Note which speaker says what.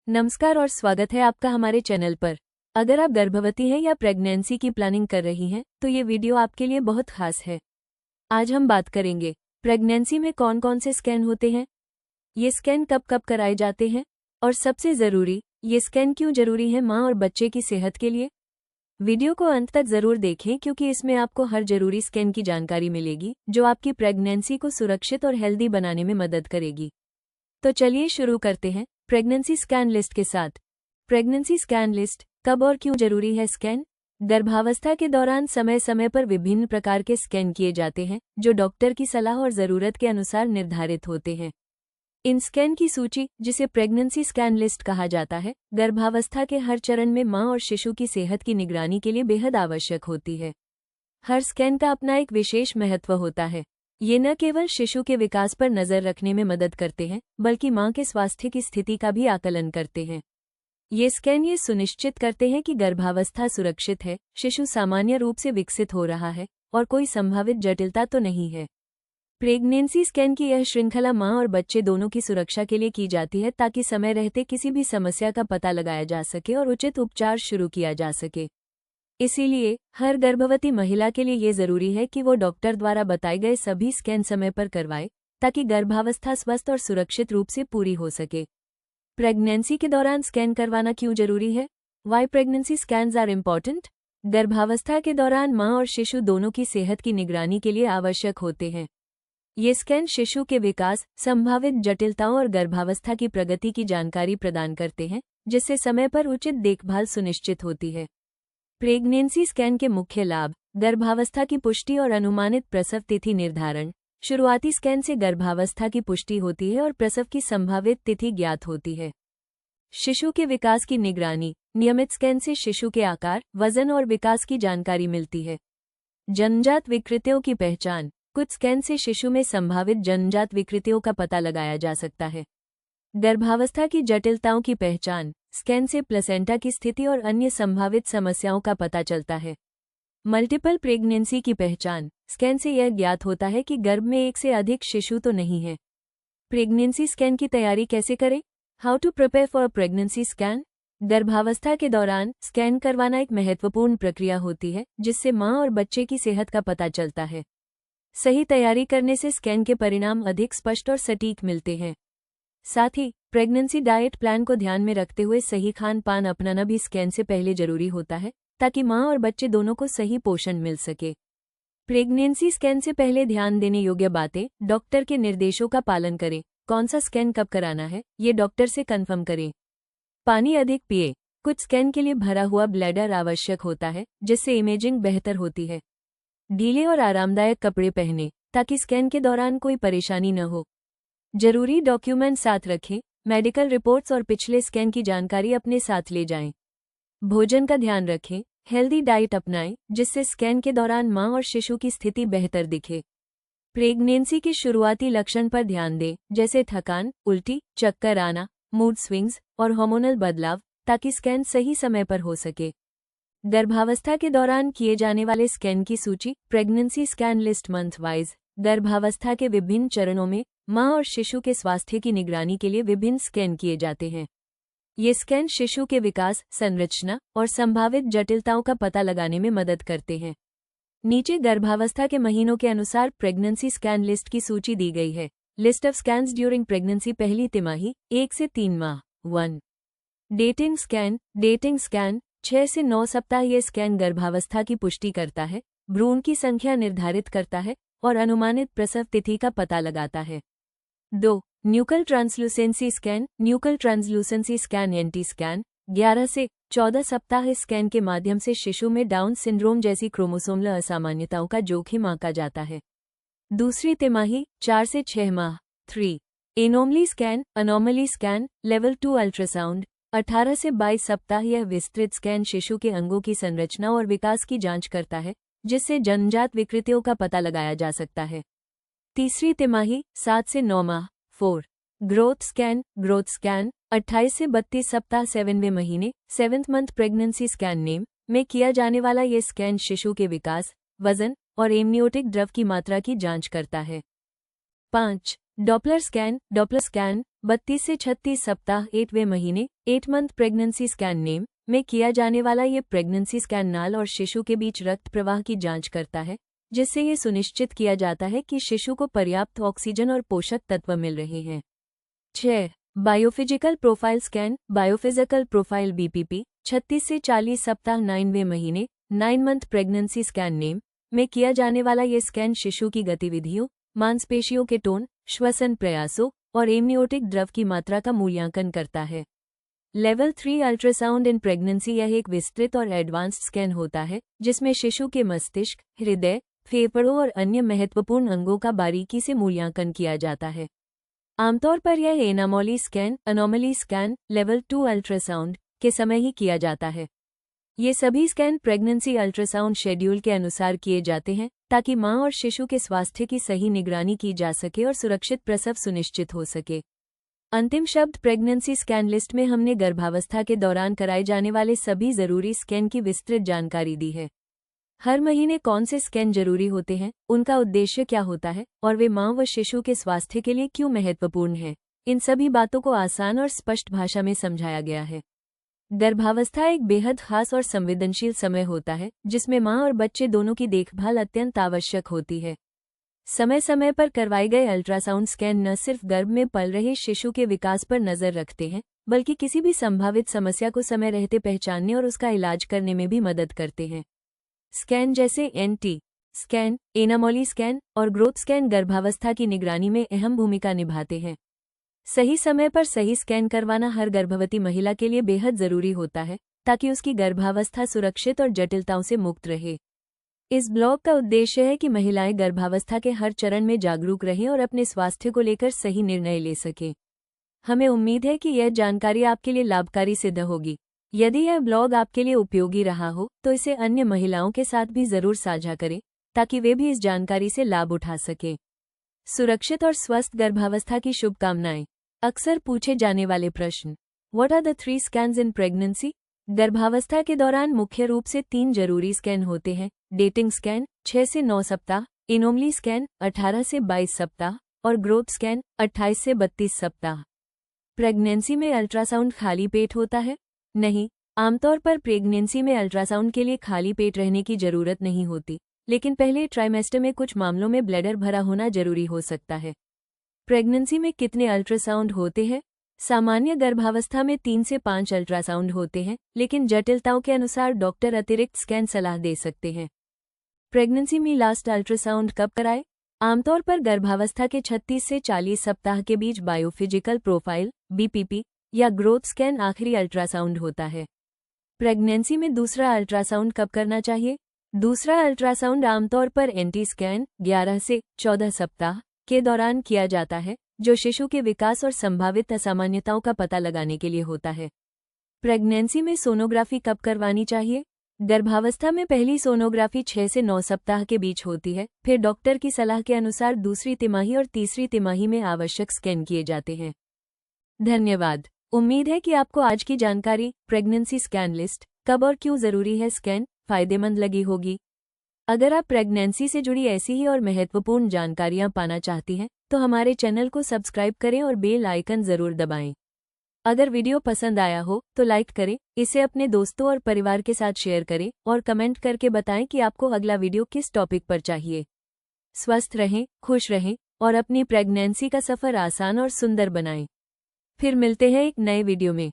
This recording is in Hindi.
Speaker 1: नमस्कार और स्वागत है आपका हमारे चैनल पर। अगर आप गर्भवती हैं या प्रेगनेंसी की प्लानिंग कर रही हैं तो ये वीडियो आपके लिए बहुत खास है। आज हम बात करेंगे प्रेगनेंसी में कौन कौन से स्कैन होते हैं, ये स्कैन कब कब कराए जाते हैं और सबसे ज़रूरी, ये स्कैन क्यों जरूरी है माँ और बच्चे की सेहत के लिए। वीडियो को अंत तक ज़रूर देखें क्योंकि इसमें आपको हर जरूरी स्कैन की जानकारी मिलेगी जो आपकी प्रेगनेंसी को सुरक्षित और हेल्दी बनाने में मदद करेगी। तो चलिए शुरू करते हैं प्रेगनेंसी स्कैन लिस्ट के साथ। प्रेगनेंसी स्कैन लिस्ट, कब और क्यों जरूरी है स्कैन। गर्भावस्था के दौरान समय समय पर विभिन्न प्रकार के स्कैन किए जाते हैं जो डॉक्टर की सलाह और ज़रूरत के अनुसार निर्धारित होते हैं। इन स्कैन की सूची, जिसे प्रेगनेंसी स्कैन लिस्ट कहा जाता है, गर्भावस्था के हर चरण में माँ और शिशु की सेहत की निगरानी के लिए बेहद आवश्यक होती है। हर स्कैन का अपना एक विशेष महत्व होता है। ये न केवल शिशु के विकास पर नज़र रखने में मदद करते हैं बल्कि माँ के स्वास्थ्य की स्थिति का भी आकलन करते हैं। ये स्कैन ये सुनिश्चित करते हैं कि गर्भावस्था सुरक्षित है, शिशु सामान्य रूप से विकसित हो रहा है और कोई संभावित जटिलता तो नहीं है। प्रेगनेंसी स्कैन की यह श्रृंखला माँ और बच्चे दोनों की सुरक्षा के लिए की जाती है ताकि समय रहते किसी भी समस्या का पता लगाया जा सके और उचित उपचार शुरू किया जा सके। इसीलिए हर गर्भवती महिला के लिए ये जरूरी है कि वो डॉक्टर द्वारा बताए गए सभी स्कैन समय पर करवाए ताकि गर्भावस्था स्वस्थ और सुरक्षित रूप से पूरी हो सके। प्रेगनेंसी के दौरान स्कैन करवाना क्यों जरूरी है? Why pregnancy scans are important. गर्भावस्था के दौरान माँ और शिशु दोनों की सेहत की निगरानी के लिए आवश्यक होते हैं। ये स्कैन शिशु के विकास, संभावित जटिलताओं और गर्भावस्था की प्रगति की जानकारी प्रदान करते हैं, जिससे समय पर उचित देखभाल सुनिश्चित होती है। प्रेगनेंसी स्कैन के मुख्य लाभ: गर्भावस्था की पुष्टि और अनुमानित प्रसव तिथि निर्धारण। शुरुआती स्कैन से गर्भावस्था की पुष्टि होती है और प्रसव की संभावित तिथि ज्ञात होती है। शिशु के विकास की निगरानी। नियमित स्कैन से शिशु के आकार, वजन और विकास की जानकारी मिलती है। जन्मजात विकृतियों की पहचान। कुछ स्कैन से शिशु में संभावित जन्मजात विकृतियों का पता लगाया जा सकता है। गर्भावस्था की जटिलताओं की पहचान। स्कैन से प्लेसेंटा की स्थिति और अन्य संभावित समस्याओं का पता चलता है। मल्टीपल प्रेगनेंसी की पहचान। स्कैन से यह ज्ञात होता है कि गर्भ में एक से अधिक शिशु तो नहीं है। प्रेगनेंसी स्कैन की तैयारी कैसे करें? How to prepare for pregnancy scan. गर्भावस्था के दौरान स्कैन करवाना एक महत्वपूर्ण प्रक्रिया होती है जिससे माँ और बच्चे की सेहत का पता चलता है। सही तैयारी करने से स्कैन के परिणाम अधिक स्पष्ट और सटीक मिलते हैं। साथ ही प्रेगनेंसी डाइट प्लान को ध्यान में रखते हुए सही खान पान अपनाना भी स्कैन से पहले जरूरी होता है ताकि माँ और बच्चे दोनों को सही पोषण मिल सके। प्रेगनेंसी स्कैन से पहले ध्यान देने योग्य बातें: डॉक्टर के निर्देशों का पालन करें। कौन सा स्कैन कब कराना है ये डॉक्टर से कंफर्म करें। पानी अधिक पिए। कुछ स्कैन के लिए भरा हुआ ब्लैडर आवश्यक होता है जिससे इमेजिंग बेहतर होती है। ढीले और आरामदायक कपड़े पहने ताकि स्कैन के दौरान कोई परेशानी न हो। जरूरी डॉक्यूमेंट साथ रखें। मेडिकल रिपोर्ट्स और पिछले स्कैन की जानकारी अपने साथ ले जाएं। भोजन का ध्यान रखें। हेल्दी डाइट अपनाएं जिससे स्कैन के दौरान माँ और शिशु की स्थिति बेहतर दिखे। प्रेगनेंसी के शुरुआती लक्षण पर ध्यान दें, जैसे थकान, उल्टी, चक्कर आना, मूड स्विंग्स और हार्मोनल बदलाव, ताकि स्कैन सही समय पर हो सके। गर्भावस्था के दौरान किए जाने वाले स्कैन की सूची। Pregnancy scan list month wise. गर्भावस्था के विभिन्न चरणों में माँ और शिशु के स्वास्थ्य की निगरानी के लिए विभिन्न स्कैन किए जाते हैं। ये स्कैन शिशु के विकास, संरचना और संभावित जटिलताओं का पता लगाने में मदद करते हैं। नीचे गर्भावस्था के महीनों के अनुसार प्रेगनेंसी स्कैन लिस्ट की सूची दी गई है। List of scans during pregnancy. पहली तिमाही 1 से 3 माह 1। Dating scan. डेटिंग स्कैन 6 से 9 सप्ताह। ये स्कैन गर्भावस्था की पुष्टि करता है, भ्रूण की संख्या निर्धारित करता है और अनुमानित प्रसव तिथि का पता लगाता है। 2. Nuchal translucency scan. Nuchal translucency scan NT scan 11 से 14 सप्ताह। इस स्कैन के माध्यम से शिशु में डाउन सिंड्रोम जैसी क्रोमोसोमल असामान्यताओं का जोखिम आंका जाता है। दूसरी तिमाही 4 से 6 माह 3. Anomaly scan. Anomaly scan level 2 ultrasound 18 से 22 सप्ताह। यह विस्तृत स्कैन शिशु के अंगों की संरचना और विकास की जांच करता है जिससे जन्मजात विकृतियों का पता लगाया जा सकता है। तीसरी तिमाही 7 से 9 माह 4. Growth scan. ग्रोथ स्कैन 28 से 32 सप्ताह 7वें महीने 7th month pregnancy scan name में किया जाने वाला ये स्कैन शिशु के विकास, वजन और एमनियोटिक द्रव की मात्रा की जांच करता है। 5. डॉपलर स्कैन 32 से 36 सप्ताह 8वें महीने 8 मंथ प्रेगनेंसी स्कैन नेम में किया जाने वाला ये प्रेगनेंसी स्कैन नाल और शिशु के बीच रक्त प्रवाह की जांच करता है, जिससे ये सुनिश्चित किया जाता है कि शिशु को पर्याप्त ऑक्सीजन और पोषक तत्व मिल रहे हैं। 6. Biophysical profile scan biophysical profile BPP 36 से 40 सप्ताह 9वें महीने 9 मंथ प्रेगनेंसी स्कैन नेम में किया जाने वाला ये स्कैन शिशु की गतिविधियों, मांसपेशियों के टोन, श्वसन प्रयासों और एमनियोटिक द्रव की मात्रा का मूल्यांकन करता है। लेवल 3 अल्ट्रासाउंड इन प्रेगनेंसी यह एक विस्तृत और एडवांस्ड स्कैन होता है जिसमें शिशु के मस्तिष्क, हृदय, फेफड़ों और अन्य महत्वपूर्ण अंगों का बारीकी से मूल्यांकन किया जाता है। आमतौर पर यह अनोमली स्कैन लेवल 2 अल्ट्रासाउंड के समय ही किया जाता है। ये सभी स्कैन प्रेगनेंसी अल्ट्रासाउंड शेड्यूल के अनुसार किए जाते हैं ताकि मां और शिशु के स्वास्थ्य की सही निगरानी की जा सके और सुरक्षित प्रसव सुनिश्चित हो सके। अंतिम शब्द प्रेगनेंसी स्कैन लिस्ट में हमने गर्भावस्था के दौरान कराए जाने वाले सभी जरूरी स्कैन की विस्तृत जानकारी दी है। हर महीने कौन से स्कैन जरूरी होते हैं, उनका उद्देश्य क्या होता है और वे मां व शिशु के स्वास्थ्य के लिए क्यों महत्वपूर्ण है, इन सभी बातों को आसान और स्पष्ट भाषा में समझाया गया है। गर्भावस्था एक बेहद खास और संवेदनशील समय होता है जिसमें मां और बच्चे दोनों की देखभाल अत्यंत आवश्यक होती है। समय समय पर करवाए गए अल्ट्रासाउंड स्कैन न सिर्फ गर्भ में पल रहे शिशु के विकास पर नजर रखते हैं, बल्कि किसी भी संभावित समस्या को समय रहते पहचानने और उसका इलाज करने में भी मदद करते हैं। स्कैन जैसे NT स्कैन, एनामोली स्कैन और ग्रोथ स्कैन गर्भावस्था की निगरानी में अहम भूमिका निभाते हैं। सही समय पर सही स्कैन करवाना हर गर्भवती महिला के लिए बेहद जरूरी होता है ताकि उसकी गर्भावस्था सुरक्षित और जटिलताओं से मुक्त रहे। इस ब्लॉग का उद्देश्य है कि महिलाएं गर्भावस्था के हर चरण में जागरूक रहें और अपने स्वास्थ्य को लेकर सही निर्णय ले सकें। हमें उम्मीद है कि यह जानकारी आपके लिए लाभकारी सिद्ध होगी। यदि यह ब्लॉग आपके लिए उपयोगी रहा हो तो इसे अन्य महिलाओं के साथ भी जरूर साझा करें ताकि वे भी इस जानकारी से लाभ उठा सकें। सुरक्षित और स्वस्थ गर्भावस्था की शुभकामनाएं। अक्सर पूछे जाने वाले प्रश्न। What are the 3 scans in pregnancy? गर्भावस्था के दौरान मुख्य रूप से 3 जरूरी स्कैन होते हैं। डेटिंग स्कैन 6 से 9 सप्ताह, एनोमली स्कैन 18 से 22 सप्ताह और ग्रोथ स्कैन 28 से 32 सप्ताह। प्रेगनेंसी में अल्ट्रासाउंड खाली पेट होता है? नहीं, आमतौर पर प्रेगनेंसी में अल्ट्रासाउंड के लिए खाली पेट रहने की जरूरत नहीं होती, लेकिन पहले ट्राइमेस्टर में कुछ मामलों में ब्लैडर भरा होना जरूरी हो सकता है। प्रेगनेंसी में कितने अल्ट्रासाउंड होते हैं? सामान्य गर्भावस्था में 3 से 5 अल्ट्रासाउंड होते हैं, लेकिन जटिलताओं के अनुसार डॉक्टर अतिरिक्त स्कैन सलाह दे सकते हैं। प्रेगनेंसी में लास्ट अल्ट्रासाउंड कब कराएं? आमतौर पर गर्भावस्था के 36 से 40 सप्ताह के बीच बायोफिजिकल प्रोफाइल BPP या ग्रोथ स्कैन आखिरी अल्ट्रासाउंड होता है। प्रेगनेंसी में दूसरा अल्ट्रासाउंड कब करना चाहिए? दूसरा अल्ट्रासाउंड आमतौर पर NT स्कैन 11 से 14 सप्ताह के दौरान किया जाता है, जो शिशु के विकास और संभावित असामान्यताओं का पता लगाने के लिए होता है। प्रेगनेंसी में सोनोग्राफी कब करवानी चाहिए? गर्भावस्था में पहली सोनोग्राफी 6 से 9 सप्ताह के बीच होती है, फिर डॉक्टर की सलाह के अनुसार दूसरी तिमाही और तीसरी तिमाही में आवश्यक स्कैन किए जाते हैं। धन्यवाद। उम्मीद है कि आपको आज की जानकारी प्रेगनेंसी स्कैन लिस्ट कब और क्यों जरूरी है स्कैन फायदेमंद लगी होगी। अगर आप प्रेगनेंसी से जुड़ी ऐसी ही और महत्वपूर्ण जानकारियां पाना चाहती हैं तो हमारे चैनल को सब्सक्राइब करें और बेल आइकन जरूर दबाएं। अगर वीडियो पसंद आया हो तो लाइक करें, इसे अपने दोस्तों और परिवार के साथ शेयर करें और कमेंट करके बताएं कि आपको अगला वीडियो किस टॉपिक पर चाहिए। स्वस्थ रहें, खुश रहें और अपनी प्रेगनेंसी का सफर आसान और सुंदर बनाएं। फिर मिलते हैं एक नए वीडियो में।